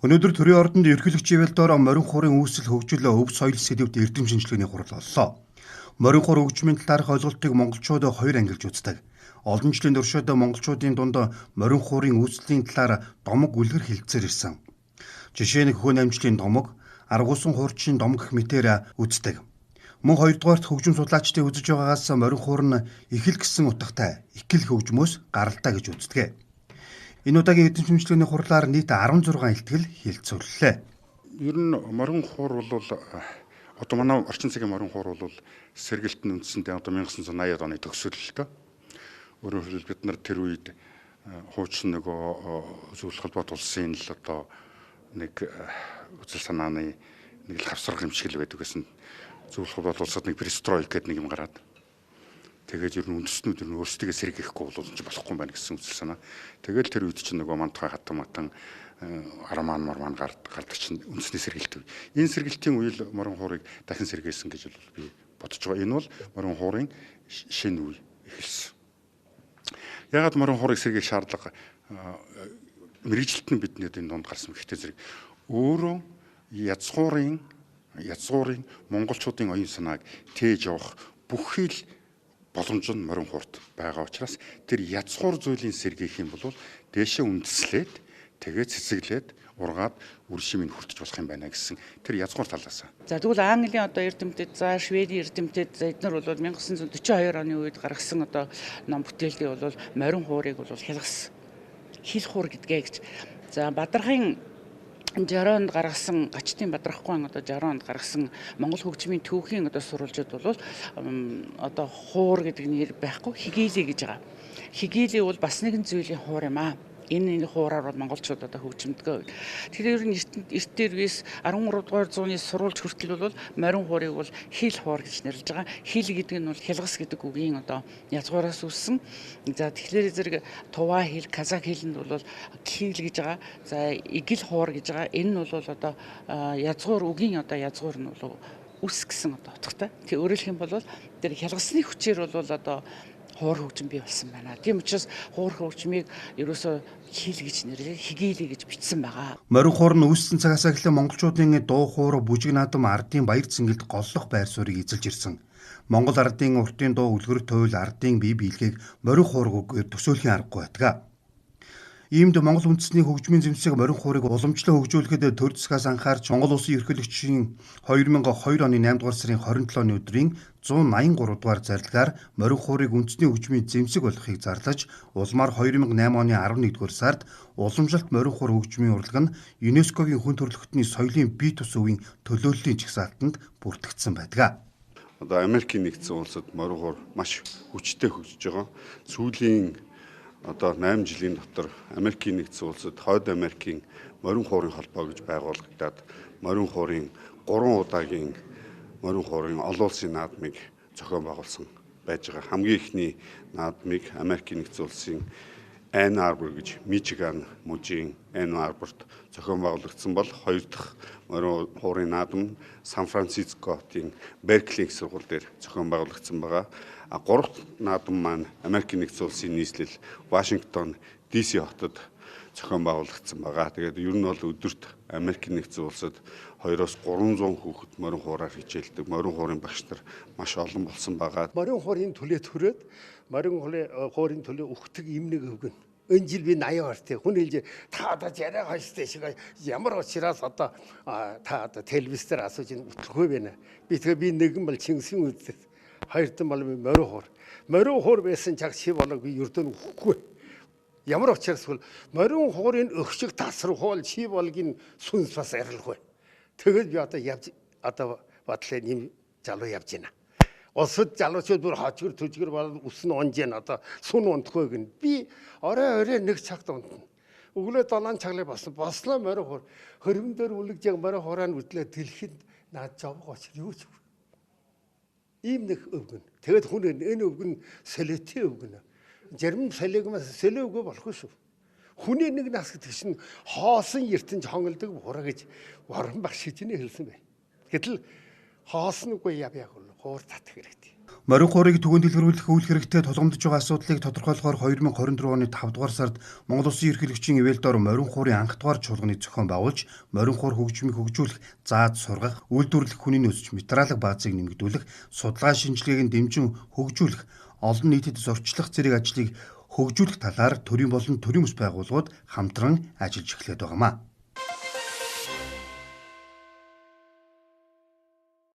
Өнөөдөр төрийн ордонд ерөнхийлөгчийн явдаар морин хуурын үүсэл хөгжил өв соёл сэдвүүд эрдэм шинжилгээний хурал боллоо. Морин хуур хөгжмийн талаарх ойлголтыг монголчууд хоёр ангилж үздэг. Олон жилийн туршид монголчуудын дунд морин хуурын үүслийн талаар домог үлгэр хэлцээр ирсэн. Жишээ нь хөхөн амжилтын домог, аргуусан хуурчин домог гэх мэтээр үздэг. Мөн хоёрдугаарт хөгжим судлаачдын үзэж байгаагаас морин хуур нь ихэл гэсэн утгатай ихэл хөгжмөөс гаралтай гэж үздэг. Энэ удаагийн эрдэм шинжилгээний хурлаар нийт 16 илтгэл хэлэлцүүллээ. Ер нь морин хуур бол одоо манай орчин цагийн морин хуур бол сэргэлт нь үндсэндээ одоо 1980-аад оны төгсөлтэй. Өөрөөр хэлбэл бид нар тэр үед хуучин нөгөө зөвлөх холбоот улсын л одоо нэг үзэл санааны нэг л хавсрах юм шиг л байдаг гэсэн зөвлөх холбоот улсад нэг перестройк гэдэг нэг юм гараад. Тэгээд ер нь үндэстнүүд ер нь өөрсдөө сэргээхгүй бол болохгүй юм байна гэсэн үзэл санаа. Тэгээд тэр үед чинь нөгөө мантхай хатан араман морман гардаг чинь үндэсний сэргэлт. Энэ сэргэлтийн үйл морин хуурыг дахин сэргээсэн гэж би бодож байгаа. Энэ бол морин хуурын шинэ үе эхэлсэн. Ягаад морин хуурыг сэргээх шаардлага мэрэгжилт нь бидний энэ донд гарсан гэхдээ зэрэг өөрөө язгуурын монголчуудын оюун санааг тээж явах бүхий л боломж нь морин хуурт байгаа учраас тэр язгуур зүйлийн сэргээх юм бол дээшээ үндэслээд тэгээд цэцэглээд ургаад үр шимийг хүртэж болох юм байна гэсэн тэр язгуур талаас. За тэгвэл Английн одоо эрдэмтэд, за Шведийн эрдэмтэд эдгээр бол 1942 оны үед гаргасан одоо ном бүтээлдээ бол морин хуурыг бол хялгасан. Хил хуур гэдгээ гэж. За Бадархын 60-нд гаргасан Гачтын Бадрахгүй одоо 60-нд гаргасан Монгол хөгжмийн түүхийн одоо сурвалжууд бол одоо хуур гэдэг нэр байхгүй хигээлээ гэж байгаа. Хигээлээ бол бас нэгэн зүйлийн хуур юм аа. Энэ хуураар бол монголчууд одоо хөгжимдгөө. Тэгэхээр ер нь эрт дээрээс 13 дугаар зууны сурвалж хүртэл бол морин хуурыг бол хил хуур гэж нэрлэж байгаа. Хил гэдэг нь бол хялгас гэдэг үгийн одоо язгуураас үүссэн. За тэгэхээр зэрэг туваа хил, казак хилэнд бол хил гэж байгаа. За игэл хуур гэж байгаа. Энэ нь бол одоо язгуур үгийн одоо язгуур нь бол үс гэсэн одоо утгатай. Тэгээ өөрөөр хэлэх юм бол тэр хялгасны хүчээр бол одоо хуур хөгжим бий болсон байна. Тийм учраас хуур хөгжмийг ерөөсөө хил гэж нэрлээ, хигээлээ гэж бичсэн байгаа. Морин хуур нь үүссэн цагаас эхлэн монголчуудын дуу хуур, бүжиг наадам, ардын баяр цэнгэлд голлох байр суурийг эзэлж ирсэн. Монгол ардын уртын дуу үлгэр туйл, ардын бие биелэгийг морин хуургаар төсөөлхийн аргагүй байдаг. Иймд Монгол үндэсний хөгжмийн зэмсэг морин хуурыг уламжлан хөгжүүлэхэд төр засгаас анхаарч Монгол Улсын ерөнхийлөгчийн 2002 оны 8 дугаар сарын 27-ны өдрийн 183 дугаар зарилгаар морин хуурыг үндэсний хөгжмийн зэмсэг болохыг зарлаж, улмаар 2008 оны 11 дугаар сард уламжлалт морин хуур хөгжмийн урлаг нь ЮНЕСКОгийн хүн төрөлхтний соёлын бие тус өвийн төлөөллийн жагсаалтанд бүртгэгдсэн байдаг. Одоо Америкийн нэгдсэн улсад морин хуур маш хүчтэй хөгжиж байгаа. Сүүлийн одоо 8 жилийн дотор Америкийн нэгдсэн улсад Хойд Америкийн морин хуурын холбоо гэж байгуулагдаад морин хуурын 3 удаагийн морин хуурын олон улсын наадмыг зохион байгуулсан байж байгаа. Хамгийн ихний наадмыг Америкийн нэгдсэн улсын Ann Arbor гэж Мичиган мужийн Ann Arborт зохион байгуулагдсан бол хоёр дахь морин хуурын наадам Сан Францискотын Берклийн сургууль дээр зохион байгуулагдсан байгаа. Гурав наадам маань Америкийн нэгдсэн улсын нийслэл Вашингтон DC хотод зохион байгуулагдсан байгаа. Тэгээд ер нь бол өдөрт Америкийн нэгдсэн улсад 200-300 хүүхэд морин хуураар хичээлдэг. Морин хуурын багш нар маш олон болсон байгаа. Морин хуурын төлөө төрөөд морин хуурын төлөө өгдөг юм нэг өвгөн. Энэ жил би 80 гартай. Хүн хэлж та одоо жараа хаштай шиг ямар учраас одоо та одоо телевизээр асууж үтлэхгүй байна. Би нэгэн бол Чингисийн үдтэй. Хоёрдан бол морин хуур. Морин хуур байсан чаг чи болог би ердөө өгөхгүй. Ямар учраас бол морин хуурын өгчөг тасрахуул чи болгын сүнс бас арилгүй. Тэгэл би одоо батлаа нэм залуу явж байна. Улсад залуучууд бүр хожгөр төжгөр бол өснө онж яана одоо сүн унтгүй гин. Би орой нэг цагт унтна. Өглөө 7 цаглаа бослоо морин хуур. Хөргөн дээр үлгэж яг морин хуураа үлдлээ дэлхэд наад жавг очир юу ч. Ийм нэг өвгөн. Тэгэд хүн энэ өвгөн солиотын өвгөн. Зарим солиогоос солиогүй болохгүй шүү. Хүний нэг нас гэдэг чинь хоосон ертөнж хонголдог хураа гэж Варан Багш шижинэ хэлсэн бай. Гэтэл хоосногүй яв хуур татах хэрэгтэй. Морин хуурыг түгээн дэлгэрүүлэх үйл хэрэгтэй тулгамдж байгаа асуудлыг тодорхойлохоор 2024 оны 5 дугаар сард Монгол Улсын ерөнхийлөгчийн ивэлдор морин хуурын анх дугаар чуулганы зохион байгуулж, морин хуур хөгжмийг хөгжүүлэх, зааж сургах, үйлдвэрлэх хүний нөөцч материалын баазыг нэмэгдүүлэх, судалгаа шинжилгээг нь дэмжин хөгжүүлэх, олон нийтэд зурчлах зэрэг ажлыг хөгжүүлэх талаар төрийн болон төрийн бас байгууллагууд хамтран ажиллаж эхлээд байгаамаа.